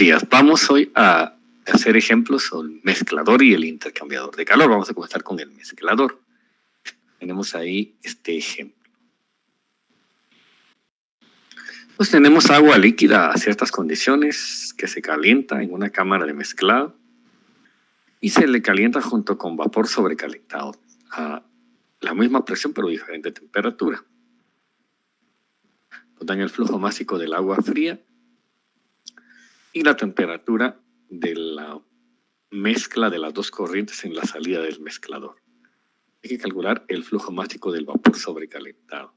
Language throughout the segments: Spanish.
Días. Vamos hoy a hacer ejemplos sobre el mezclador y el intercambiador de calor. Vamos a comenzar con el mezclador. Tenemos ahí este ejemplo. Pues tenemos agua líquida a ciertas condiciones que se calienta en una cámara de mezclado y se le calienta junto con vapor sobrecalentado a la misma presión pero diferente temperatura. Nos dan el flujo másico del agua fría y la temperatura de la mezcla de las dos corrientes en la salida del mezclador. Hay que calcular el flujo másico del vapor sobrecalentado.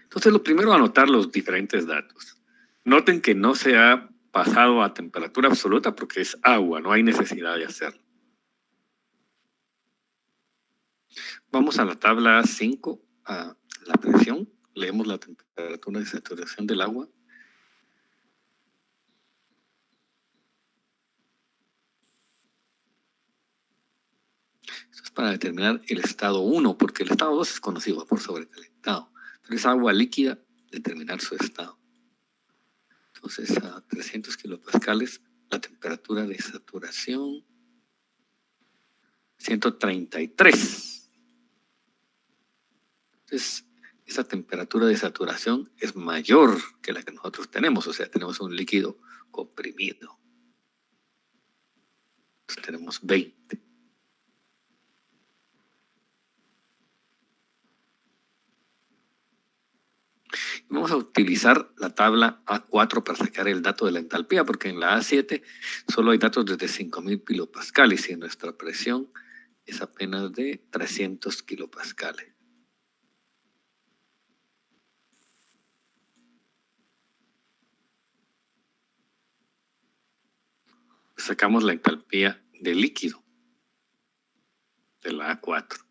Entonces, lo primero, anotar los diferentes datos. Noten que no se ha pasado a temperatura absoluta porque es agua, no hay necesidad de hacerlo. Vamos a la tabla 5, a la presión. Leemos la temperatura de saturación del agua. Esto es para determinar el estado 1, porque el estado 2 es conocido, vapor sobrecalentado. Pero es agua líquida, determinar su estado. Entonces, a 300 kilopascales, la temperatura de saturación, 133. Entonces, esa temperatura de saturación es mayor que la que nosotros tenemos, o sea, tenemos un líquido comprimido. Entonces, tenemos 20. Vamos a utilizar la tabla A4 para sacar el dato de la entalpía, porque en la A7 solo hay datos desde 5.000 kilopascales y nuestra presión es apenas de 300 kilopascales. Sacamos la entalpía del líquido de la A4.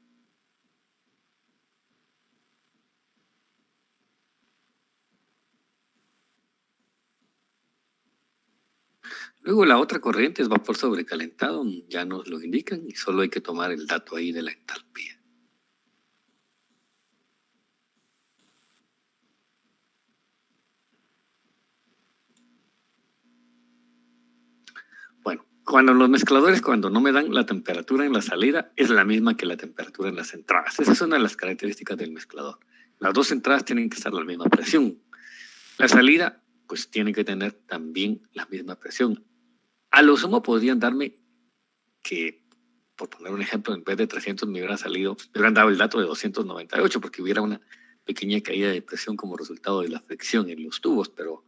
Luego la otra corriente es vapor sobrecalentado, ya nos lo indican y solo hay que tomar el dato ahí de la entalpía. Bueno, cuando los mezcladores, cuando no me dan la temperatura en la salida, es la misma que la temperatura en las entradas. Esa es una de las características del mezclador. Las dos entradas tienen que estar a la misma presión. La salida, pues tiene que tener también la misma presión. A lo sumo podrían darme que, por poner un ejemplo, en vez de 300 me hubieran dado el dato de 298 porque hubiera una pequeña caída de presión como resultado de la fricción en los tubos, pero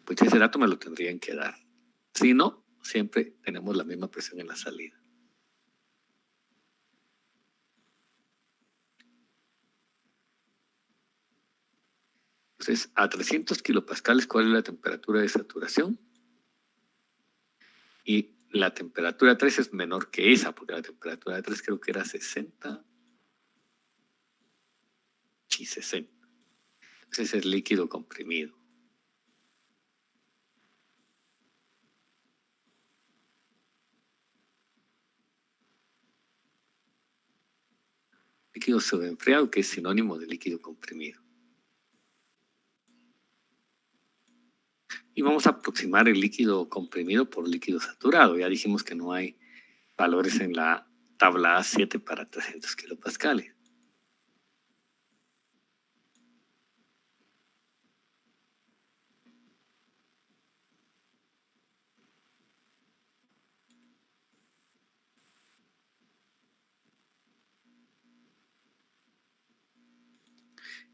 pues ese dato me lo tendrían que dar. Si no, siempre tenemos la misma presión en la salida. Entonces, a 300 kilopascales, ¿cuál es la temperatura de saturación? Y la temperatura 3 es menor que esa, porque la temperatura 3 creo que era 60 y 60. Entonces es líquido comprimido. Líquido subenfriado, que es sinónimo de líquido comprimido. Y vamos a aproximar el líquido comprimido por líquido saturado. Ya dijimos que no hay valores en la tabla A7 para 300 kilopascales.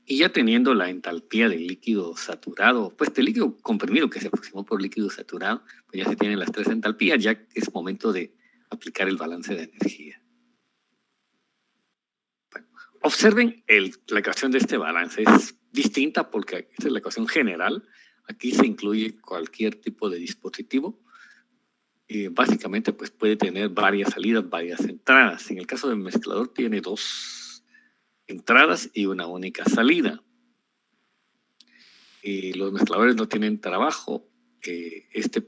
Y ya teniendo la entalpía del líquido saturado, pues del líquido comprimido que se aproximó por líquido saturado, pues ya se tienen las tres entalpías, ya es momento de aplicar el balance de energía. Bueno, observen la ecuación de este balance, es distinta porque esta es la ecuación general, aquí se incluye cualquier tipo de dispositivo, y básicamente pues puede tener varias salidas, varias entradas. En el caso del mezclador tiene dos entradas y una única salida. Los mezcladores no tienen trabajo.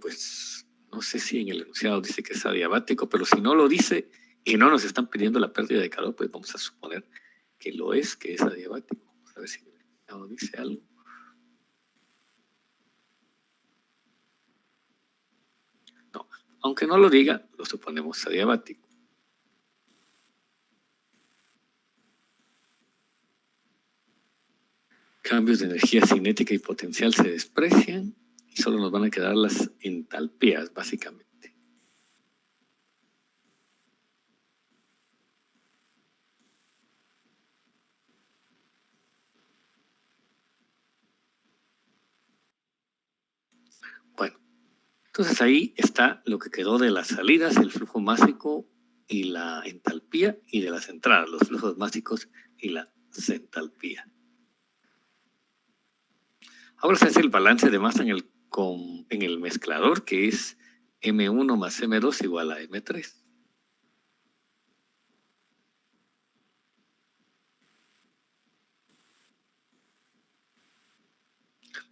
Pues, no sé si en el enunciado dice que es adiabático, pero si no lo dice y no nos están pidiendo la pérdida de calor, pues vamos a suponer que lo es, que es adiabático. Vamos a ver si el enunciado dice algo. Aunque no lo diga, lo suponemos adiabático. Cambios de energía cinética y potencial se desprecian y solo nos van a quedar las entalpías, básicamente. Bueno, entonces ahí está lo que quedó de las salidas, el flujo másico y la entalpía, y de las entradas, los flujos másicos y la entalpía. Ahora se hace el balance de masa en el mezclador, que es M1 más M2 igual a M3.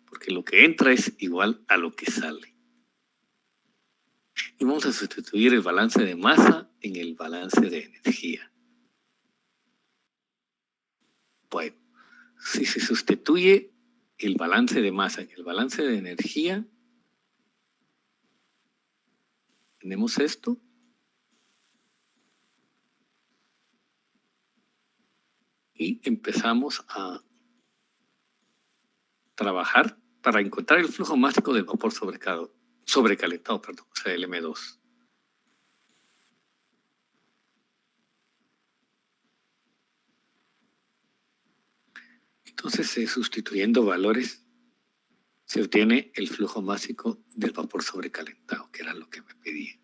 Porque lo que entra es igual a lo que sale. Y vamos a sustituir el balance de masa en el balance de energía. Bueno, si se sustituye el balance de masa en el balance de energía, tenemos esto. Y empezamos a trabajar para encontrar el flujo másico del vapor sobrecalentado, o sea, el M2. Entonces, sustituyendo valores, se obtiene el flujo másico del vapor sobrecalentado, que era lo que me pedía.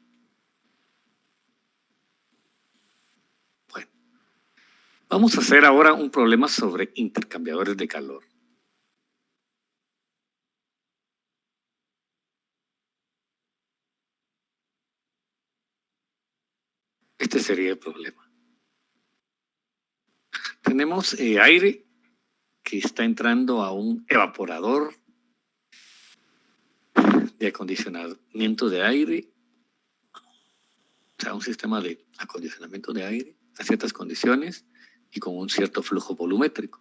Bueno, vamos a hacer ahora un problema sobre intercambiadores de calor. Este sería el problema. Tenemos aire que está entrando a un evaporador de acondicionamiento de aire, o sea, un sistema de acondicionamiento de aire a ciertas condiciones y con un cierto flujo volumétrico.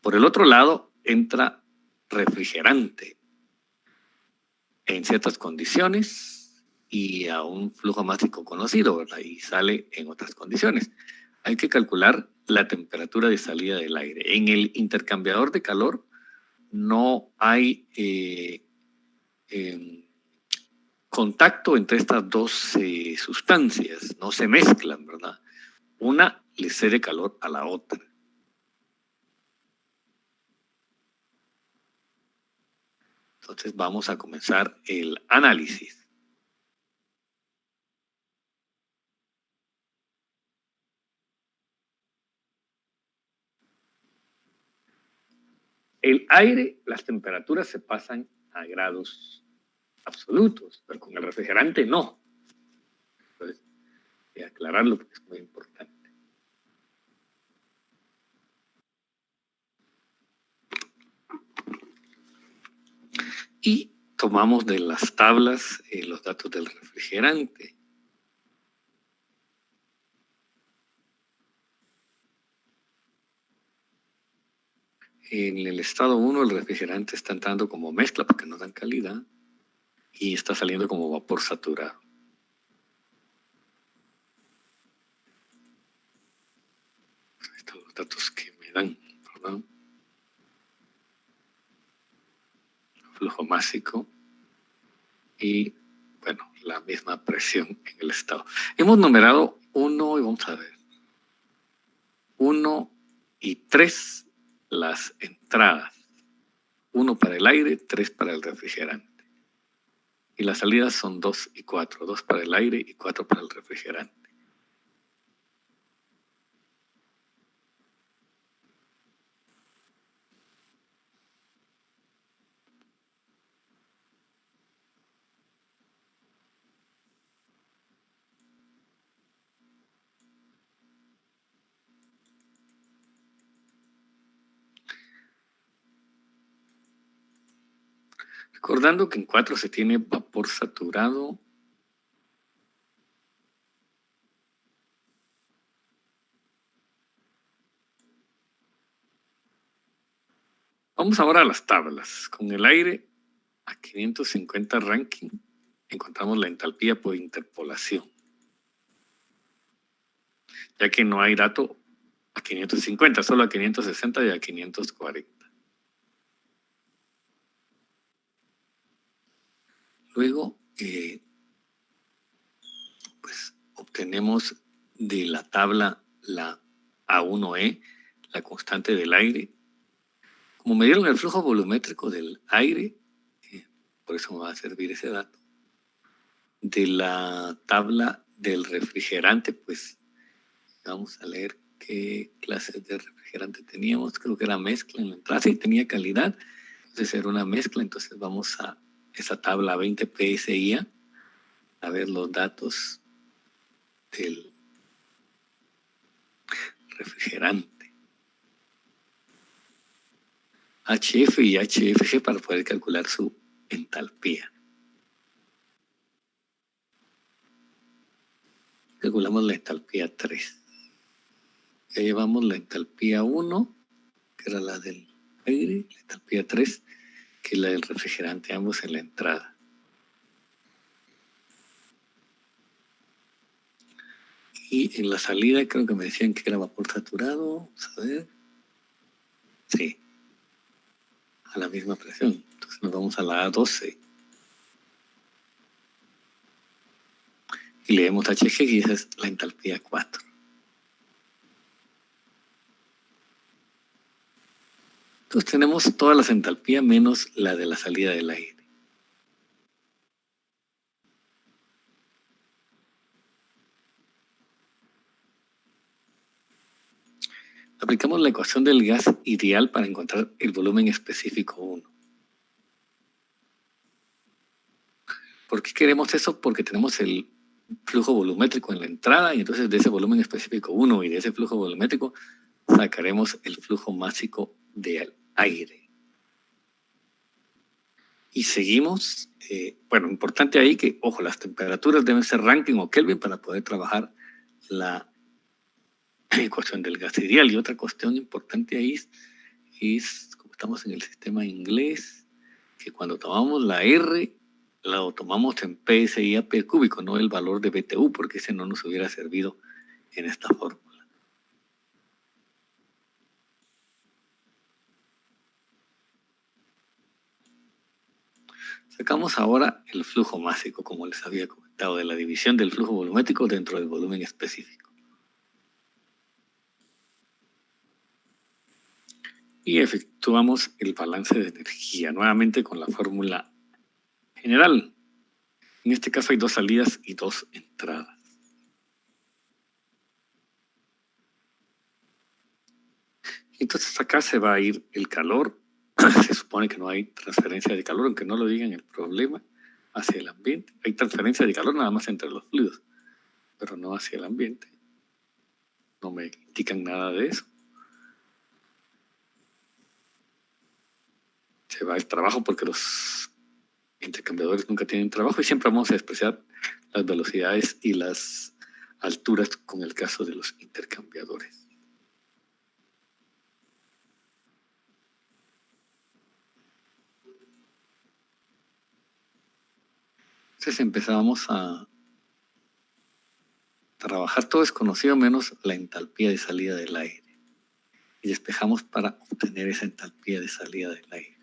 Por el otro lado, entra refrigerante en ciertas condiciones y a un flujo másico conocido, ¿verdad? Y sale en otras condiciones. Hay que calcular la temperatura de salida del aire. En el intercambiador de calor no hay contacto entre estas dos sustancias, no se mezclan, ¿verdad? Una le cede calor a la otra. Entonces vamos a comenzar el análisis. El aire, las temperaturas se pasan a grados absolutos, pero con el refrigerante no. Entonces, voy a aclararlo porque es muy importante. Y tomamos de las tablas los datos del refrigerante. En el estado 1 el refrigerante está entrando como mezcla porque no dan calidad y está saliendo como vapor saturado. Ahí están los datos que me dan, ¿verdad? Flujo másico y, bueno, la misma presión en el estado. Hemos numerado 1 y vamos a ver. 1 y 3 las entradas. 1 para el aire, 3 para el refrigerante. Y las salidas son 2 y 4. 2 para el aire y 4 para el refrigerante. Recordando que en 4 se tiene vapor saturado. Vamos ahora a las tablas. Con el aire a 550 ranking encontramos la entalpía por interpolación, ya que no hay dato a 550, solo a 560 y a 540. Luego, pues obtenemos de la tabla la A1E, la constante del aire. Como me dieron el flujo volumétrico del aire, por eso me va a servir ese dato. De la tabla del refrigerante, pues vamos a leer qué clases de refrigerante teníamos. Creo que era mezcla en la entrada. Sí, tenía calidad. Entonces era una mezcla. Entonces vamos a esa tabla 20 PSIA a ver los datos del refrigerante. HF y HFG para poder calcular su entalpía. Calculamos la entalpía 3. Ya llevamos la entalpía 1, que era la del aire, la entalpía 3, que es la del refrigerante, ambos en la entrada. Y en la salida creo que me decían que era vapor saturado. Vamos a ver. Sí, a la misma presión. Entonces nos vamos a la A12. Y leemos HG y esa es la entalpía 4. Entonces tenemos todas las entalpías menos la de la salida del aire. Aplicamos la ecuación del gas ideal para encontrar el volumen específico 1. ¿Por qué queremos eso? Porque tenemos el flujo volumétrico en la entrada y entonces de ese volumen específico 1 y de ese flujo volumétrico sacaremos el flujo másico del aire. Y seguimos, bueno, importante ahí que, ojo, las temperaturas deben ser Rankine o Kelvin para poder trabajar la ecuación del gas ideal. Y otra cuestión importante ahí es, como estamos en el sistema inglés, que cuando tomamos la R, la tomamos en PSI/AP cúbico, no el valor de BTU, porque ese no nos hubiera servido en esta fórmula. Sacamos ahora el flujo másico, como les había comentado, de la división del flujo volumétrico dentro del volumen específico. Y efectuamos el balance de energía, nuevamente con la fórmula general. En este caso hay 2 salidas y 2 entradas. Entonces acá se va a ir el calor. Se supone que no hay transferencia de calor, aunque no lo digan el problema, hacia el ambiente. Hay transferencia de calor nada más entre los fluidos, pero no hacia el ambiente. No me indican nada de eso. Se va el trabajo porque los intercambiadores nunca tienen trabajo y siempre vamos a despreciar las velocidades y las alturas con el caso de los intercambiadores. Entonces empezamos a trabajar, todo es conocido menos la entalpía de salida del aire. Y despejamos para obtener esa entalpía de salida del aire.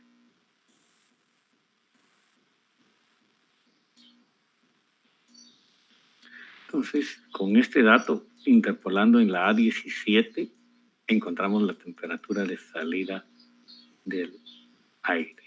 Entonces, con este dato, interpolando en la A17, encontramos la temperatura de salida del aire.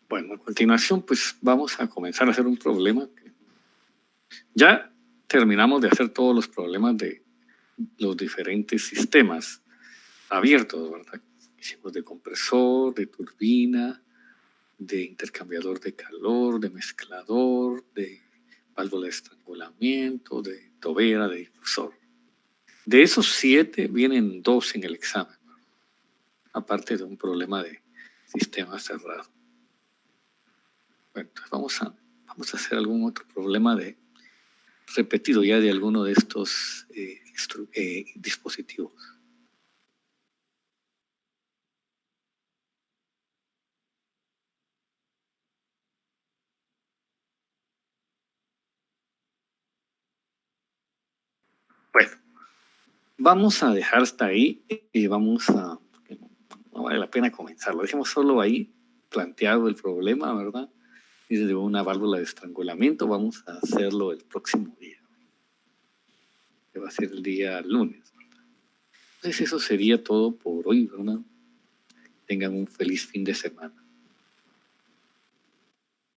Bueno, a continuación, pues vamos a comenzar a hacer un problema. Ya terminamos de hacer todos los problemas de los diferentes sistemas abiertos, ¿verdad? Hicimos de compresor, de turbina, de intercambiador de calor, de mezclador, de válvula de estrangulamiento, de tobera, de difusor. De esos 7 vienen 2 en el examen. aparte de un problema de sistema cerrado. Bueno, entonces vamos a hacer algún otro problema de repetido ya de alguno de estos dispositivos. Bueno, vamos a dejar hasta ahí y porque no vale la pena comenzarlo. Dejemos solo ahí planteado el problema, ¿verdad? Y desde una válvula de estrangulamiento vamos a hacerlo el próximo día, que va a ser el día lunes, ¿verdad? Entonces eso sería todo por hoy, ¿verdad? Tengan un feliz fin de semana.